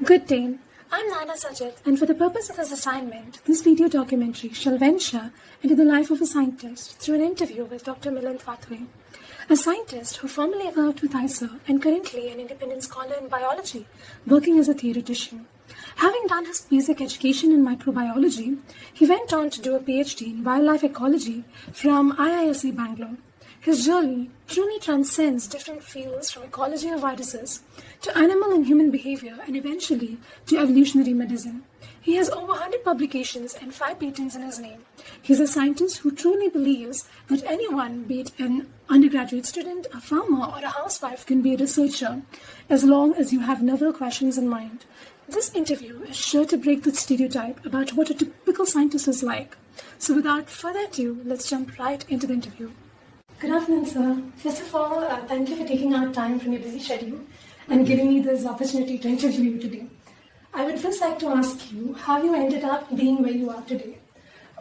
Good day. I'm Nayana Sajith, and for the purpose of this assignment, this video documentary shall venture into the life of a scientist through an interview with Dr. Milind Watve, a scientist who formerly worked with ISA and currently an independent scholar in biology, working as a theoretician. Having done his basic education in microbiology, he went on to do a PhD in wildlife ecology from IISc Bangalore. His journey truly transcends different fields from ecology of viruses to animal and human behavior and eventually to evolutionary medicine. He has over 100 publications and 5 patents in his name. He's a scientist who truly believes that anyone, be it an undergraduate student, a farmer, or a housewife, can be a researcher as long as you have novel questions in mind. This interview is sure to break the stereotype about what a typical scientist is like. So without further ado, let's jump right into the interview. Good afternoon, sir. First of all, thank you for taking out time from your busy schedule and giving me this opportunity to interview you today. I would first like to ask you how you ended up being where you are today,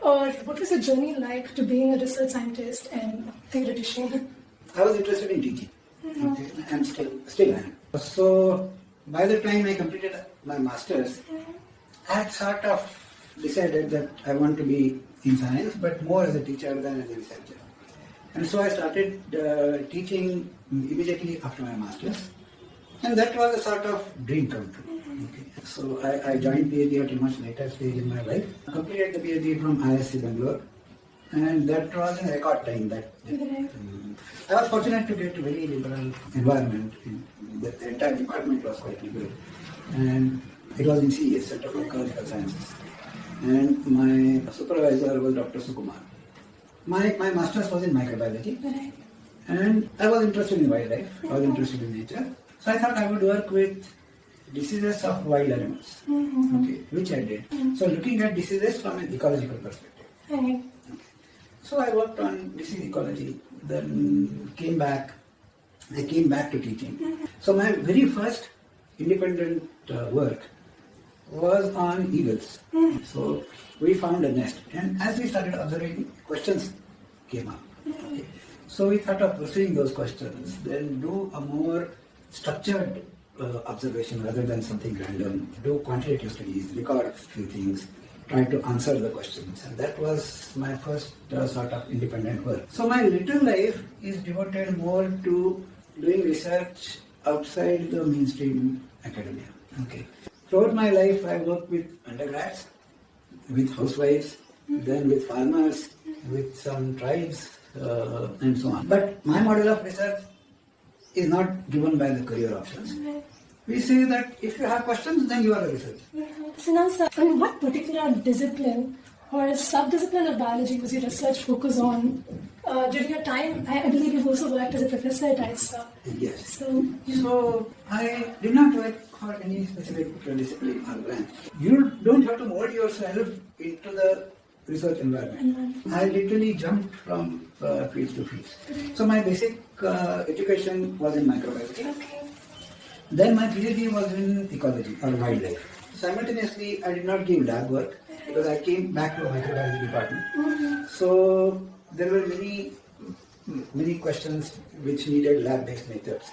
or what was your journey like to being a research scientist and theoretician? I was interested in teaching, okay, and still am. So by the time I completed my masters, I had sort of decided that I want to be in science, but more as a teacher than as a researcher. And so I started teaching immediately after my masters, and that was a sort of dream come true. Okay. So I joined PhD at a much later stage in my life. I completed the PhD from IISc Bangalore, and that was in record time. I was fortunate to get a very liberal environment. The entire department was quite liberal, and it was in CES, Center for Ecological Sciences, and my supervisor was Dr. Sukumar. My master's was in microbiology, and I was interested in wildlife, I was interested in nature. So I thought I would work with diseases of wild animals, okay, which I did. So looking at diseases from an ecological perspective. Okay. So I worked on disease ecology, then I came back to teaching. So my very first independent work was on eagles. So we found a nest, and as we started observing, questions came up. Okay. So we thought of pursuing those questions, then do a more structured observation rather than something random, do quantitative studies, record a few things, try to answer the questions, and that was my first sort of independent work. So my little life is devoted more to doing research outside the mainstream academia. Okay. Throughout my life, I worked with undergrads, with housewives, then with farmers, with some tribes, and so on. But my model of research is not given by the career options. We say that if you have questions, then you are a researcher. So now, sir, in what particular discipline or sub-discipline of biology was your research focus on during your time? I believe you've also worked as a professor at ISA. Yes. So I did not work for any specific discipline or branch. You don't have to mold yourself into the research environment. I literally jumped from fields to fields. So my basic education was in microbiology. Okay. Then my PhD was in ecology or wildlife. Simultaneously, I did not give lab work because I came back to a microbiology department. So there were many questions which needed lab-based methods.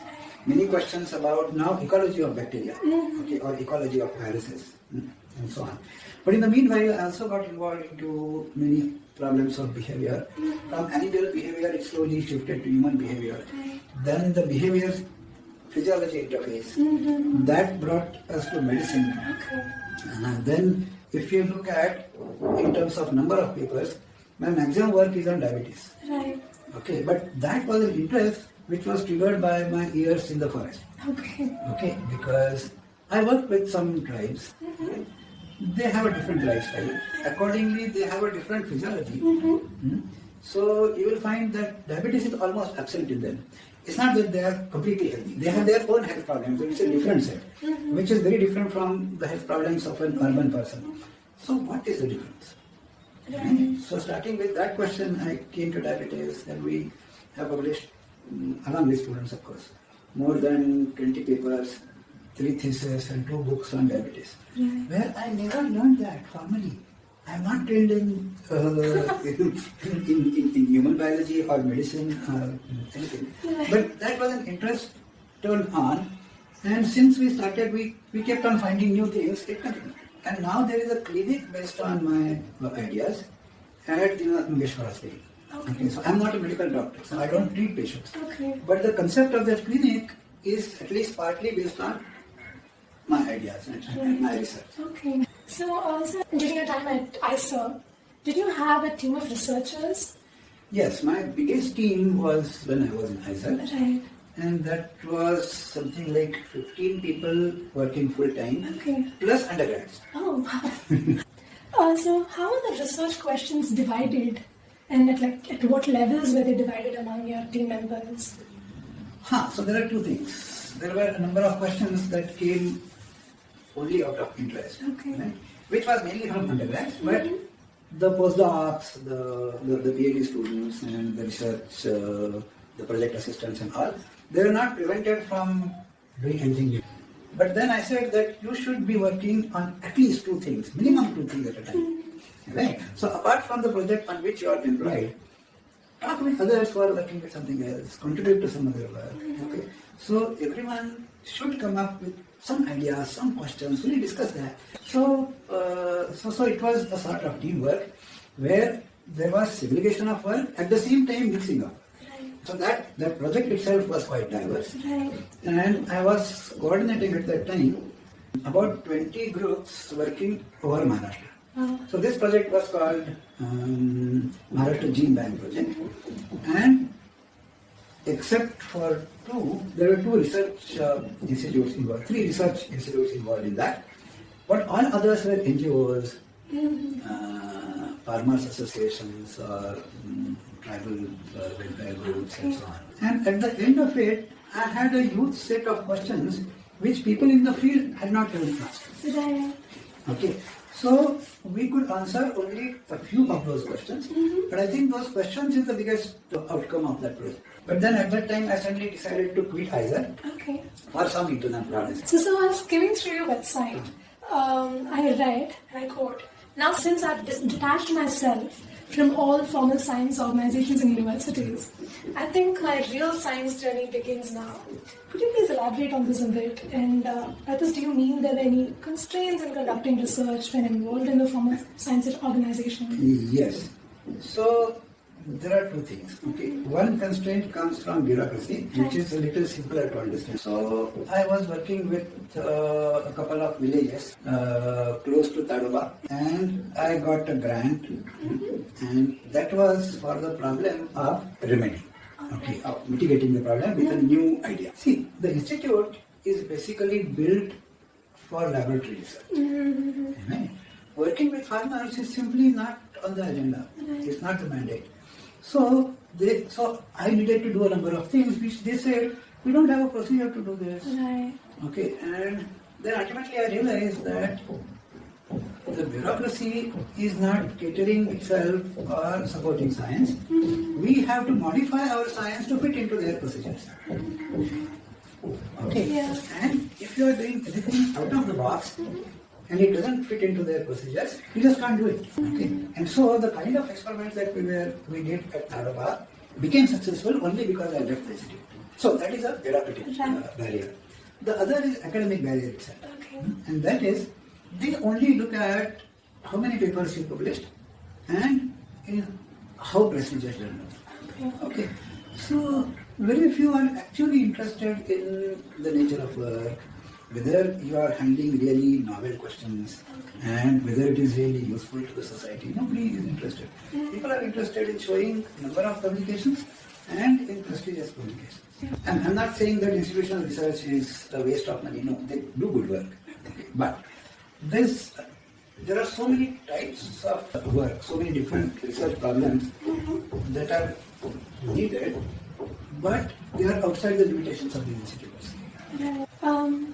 Many questions about now ecology of bacteria, okay, or ecology of viruses, and so on. But in the meanwhile, I also got involved into many problems of behavior. From animal behavior, it slowly shifted to human behavior. Then the behaviors physiology interface, that brought us to medicine. And then if you look at in terms of number of papers, my maximum work is on diabetes. Right. Okay, but that was an interest which was triggered by my years in the forest. Okay, because I work with some tribes. They have a different lifestyle. Accordingly, they have a different physiology. So you will find that diabetes is almost absent in them. It's not that they are completely healthy. They have their own health problems, which is a different set, which is very different from the health problems of an urban person. So what is the difference? So starting with that question, I came to diabetes, and we have published, along with students of course, more than 20 papers, 3 theses and 2 books on diabetes, where I never learned that formally. I am not trained in human biology or medicine or anything. But that was an interest turned on, And since we started, we kept on finding new things. It continued. And now there is a clinic based on my ideas at Dinath Mangeshwar Hospital. Okay, so I'm not a medical doctor, so I don't treat patients. Okay. But the concept of that clinic is at least partly based on my ideas and my research. Okay. So also during your time at ISER, did you have a team of researchers? Yes, my biggest team was when I was in ISER. Right. And that was something like 15 people working full time, Okay. plus undergrads. Oh, wow. So how are the research questions divided? And at what levels were they divided among your team members? So there are two things. There were a number of questions that came only out of interest, Okay. right? Which was mainly from undergrads, but the postdocs, the PhD students and the research, the project assistants and all, they were not prevented from doing anything new. But then I said that you should be working on at least two things, minimum two things at a time. Right? So apart from the project on which you are employed, talk with others who are working with something else, contribute to some other work. Okay? So everyone should come up with some ideas, some questions, we discuss that. So it was a sort of teamwork where there was segregation of work, at the same time mixing up. So that project itself was quite diverse. Right. And I was coordinating at that time about 20 groups working over Maharashtra. So this project was called Maharashtra Gene Bank Project. And except for there were two research institutes involved, three research institutes involved in that. But all others were NGOs, farmers associations or tribal welfare groups and so on. And at the end of it, I had a huge set of questions which people in the field had not even asked. Right. Okay, so we could answer only a few of those questions, but I think those questions is the biggest outcome of that project. But then at that time, I suddenly decided to quit ISER for some internal projects. So I was skimming through your website. I read, and I quote, "Now since I've detached myself from all formal science organizations and universities, I think my real science journey begins now." Could you please elaborate on this a bit? And by this, do you mean there were any constraints in conducting research when involved in the formal science organization? Yes. So there are two things. Okay, one constraint comes from bureaucracy, which is a little simpler to understand. So I was working with a couple of villages close to Tadoba, and I got a grant, and that was for the problem of remedy. Okay, of mitigating the problem with a new idea. See, the institute is basically built for laboratory research. Right? Working with farmers is simply not on the agenda. It's not the mandate. So I needed to do a number of things which they said, we don't have a procedure to do this. Right. Okay, and then ultimately I realized that the bureaucracy is not catering itself or supporting science. We have to modify our science to fit into their procedures. Okay, Yeah. and if you are doing anything out of the box, and it doesn't fit into their procedures, you just can't do it. Okay? And so the kind of experiments that we did at Tadoba became successful only because I left the institute. So that is a bureaucratic barrier. The other is academic barrier itself. Okay. And that is, they only look at how many papers you published and in how prestigious journal. Okay. So very few are actually interested in the nature of work, whether you are handling really novel questions and whether it is really useful to the society. Nobody is interested. People are interested in showing number of publications and in prestigious publications. And I'm not saying that institutional research is a waste of money. No, they do good work. Okay. But there are so many types of work, so many different research problems that are needed, but they are outside the limitations of the institutes.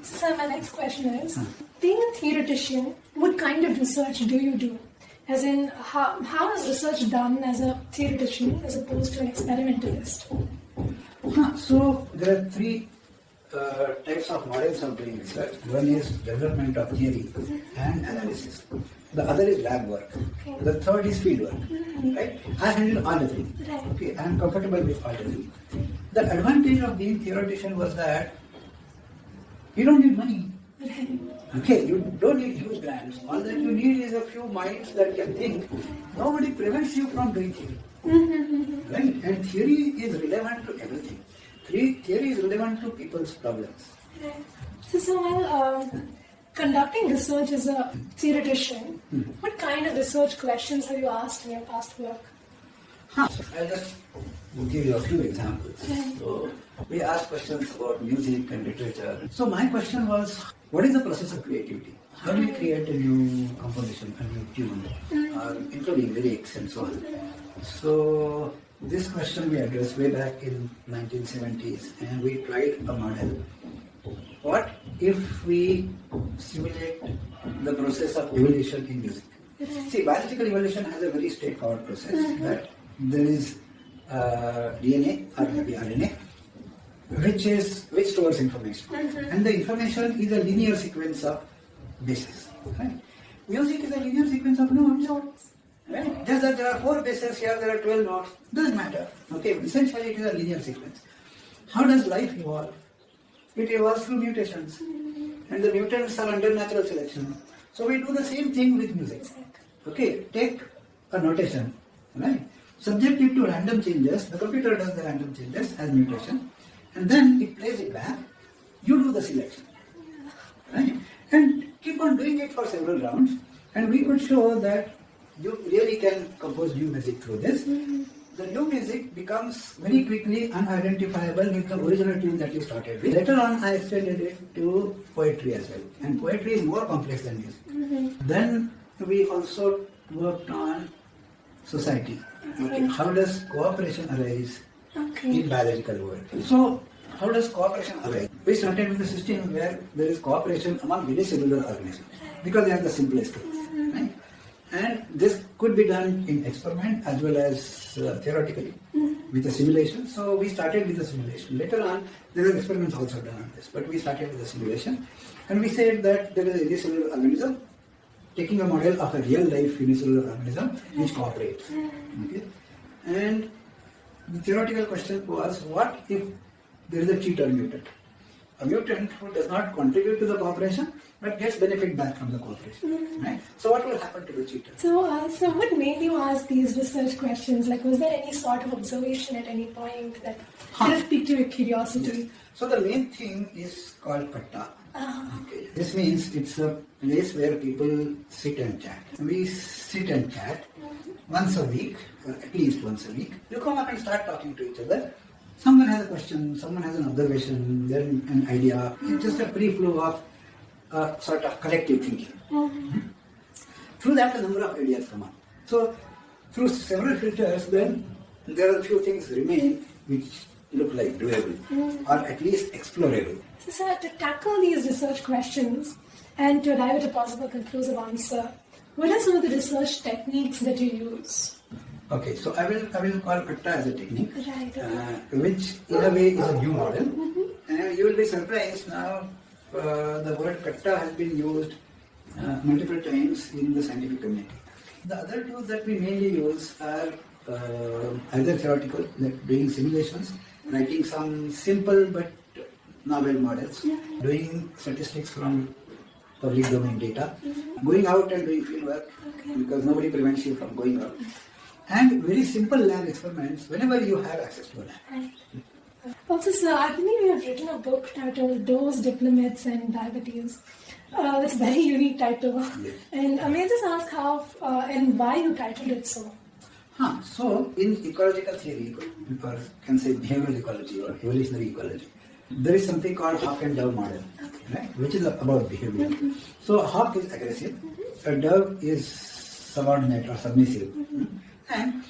So my next question is, being a theoretician, what kind of research do you do? As in, how is research done as a theoretician as opposed to an experimentalist? So there are three types of models of doing research. One is development of theory and analysis. The other is lab work. Okay. The third is field work. Right? I handle all the three. Right. Okay, I am comfortable with all the three. The advantage of being theoretician was that You don't need money. Right. Okay, you don't need huge brands. All that you need is a few minds that can think. Nobody prevents you from doing theory. Right? And theory is relevant to everything. Theory is relevant to people's problems. Right. So while conducting research as a theoretician, what kind of research questions have you asked in your past work? I'll just give you a few examples. So, we asked questions about music and literature. So my question was, what is the process of creativity? How do you create a new composition, a new tune, including lyrics and so on? So this question we addressed way back in 1970s, and we tried a model. What if we simulate the process of evolution in music? See, biological evolution has a very straightforward process that there is DNA or maybe RNA, which stores information, and the information is a linear sequence of bases. Right? Music is a linear sequence of notes. Right? Just that there are 4 bases here, there are 12 notes. Doesn't matter. Okay, essentially it is a linear sequence. How does life evolve? It evolves through mutations, and the mutants are under natural selection. So we do the same thing with music. Okay, take a notation, right? Subject it to random changes. The computer does the random changes as mutation, and then it plays it back. You do the selection, right? And keep on doing it for several rounds, and we could show that you really can compose new music through this. The new music becomes very quickly unidentifiable with the original tune that you started with. Later on, I extended it to poetry as well, and poetry is more complex than music. Then we also worked on society. Okay. How does cooperation arise in biological world? So, how does cooperation arise? We started with a system where there is cooperation among unicellular organisms because they are the simplest things, right? And this could be done in experiment as well as theoretically with a simulation. So we started with a simulation. Later on, there are experiments also done on this, but we started with a simulation, and we said that there is a unicellular organism taking a model of a real-life unicellular organism which cooperates. Okay? And the theoretical question was, what if there is a cheater mutant? A mutant who does not contribute to the cooperation but gets benefit back from the cooperation. Right? So what will happen to the cheater? So what made you ask these research questions? Like, was there any sort of observation at any point that kind of piqued your curiosity? Yes. So the main thing is called katta. Okay. This means it's a place where people sit and chat. We sit and chat once a week, or at least once a week. You come up and start talking to each other. Someone has a question, someone has an observation, then an idea. It's just a free flow of sort of collective thinking. Through that, a number of ideas come up. So, through several filters, then there are a few things remain which look like doable, or at least explorable. So, sir, to tackle these research questions and to arrive at a possible conclusive answer, what are some of the research techniques that you use? Okay, so I will call katta as a technique, right, which in a way is a new model. And you will be surprised now, the word katta has been used multiple times in the scientific community. The other tools that we mainly use are either theoretical, like doing simulations, writing some simple but novel models, doing statistics from public domain data, going out and doing field work, because nobody prevents you from going out, and very simple lab experiments whenever you have access to a lab. Also, sir, I believe you have written a book titled Dose, Diplomats and Diabetes. That's a very unique title. Yes. And may I just ask how and why you titled it so? So, in ecological theory, or can say behavioral ecology or evolutionary ecology, there is something called hawk and dove model, right, which is about behavior. So, a hawk is aggressive, a dove is subordinate or submissive. And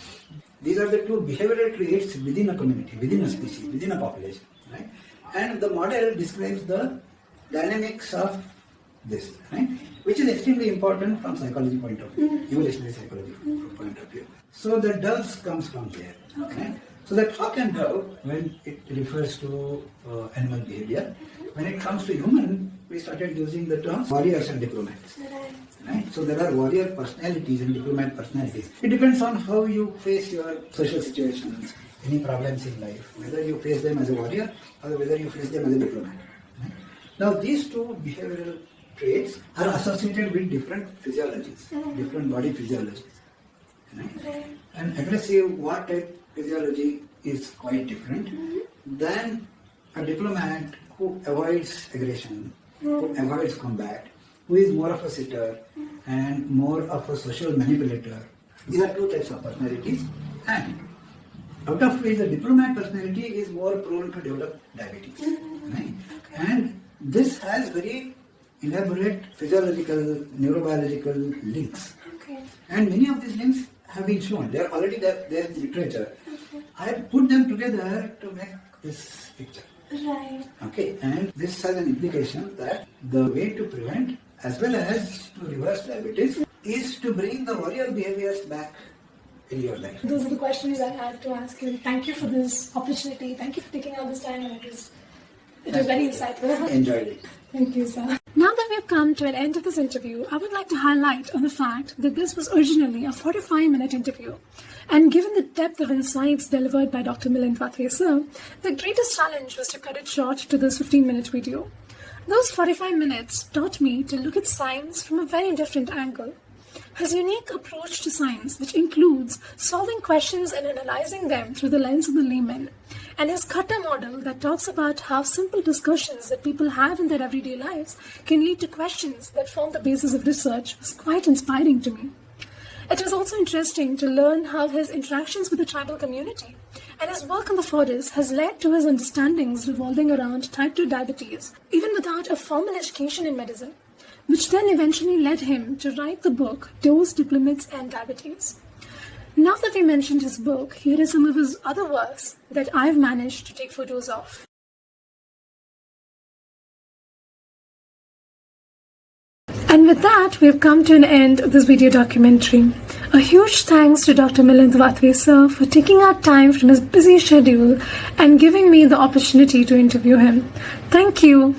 these are the two behavioral traits within a community, within a species, within a population. Right? And the model describes the dynamics of this, right? Which is extremely important from psychology point of view, evolutionary psychology point of view. So the doves comes from there. Okay? So that hawk and dove, when it refers to animal behavior, when it comes to human, we started using the terms warriors and diplomats. Right? So there are warrior personalities and diplomat personalities. It depends on how you face your social situations, any problems in life, whether you face them as a warrior or whether you face them as a diplomat. Right? Now, these two behavioral traits are associated with different physiologies, different body physiologies. Right? And aggressive war type physiology is quite different than a diplomat who avoids aggression, who avoids combat, who is more of a sitter and more of a social manipulator. These are two types of personalities, and out of which the diplomat personality is more prone to develop diabetes. Right? And this has very elaborate physiological, neurobiological links. Okay. And many of these links have been shown. They are already there in literature. I put them together to make this picture. Right. Okay, and this has an implication that the way to prevent as well as to reverse diabetes is to bring the warrior behaviors back in your life. Those are the questions I had to ask you. Thank you for this opportunity. Thank you for taking all this time, and it was very insightful. Enjoyed it. Thank you, sir. Now that we have come to an end of this interview, I would like to highlight on the fact that this was originally a 45-minute interview. And given the depth of insights delivered by Dr. Milind Watve, sir, the greatest challenge was to cut it short to this 15-minute video. Those 45 minutes taught me to look at science from a very different angle. His unique approach to science, which includes solving questions and analyzing them through the lens of the layman, and his kata model that talks about how simple discussions that people have in their everyday lives can lead to questions that form the basis of research, was quite inspiring to me. It was also interesting to learn how his interactions with the tribal community and his work on the forest has led to his understandings revolving around type 2 diabetes, even without a formal education in medicine, which then eventually led him to write the book Dose, Diplomats and Diabetes. Now that we mentioned his book, here are some of his other works that I've managed to take photos of. And with that, we've come to an end of this video documentary. A huge thanks to Dr. Milind Watve, sir, for taking out time from his busy schedule and giving me the opportunity to interview him. Thank you.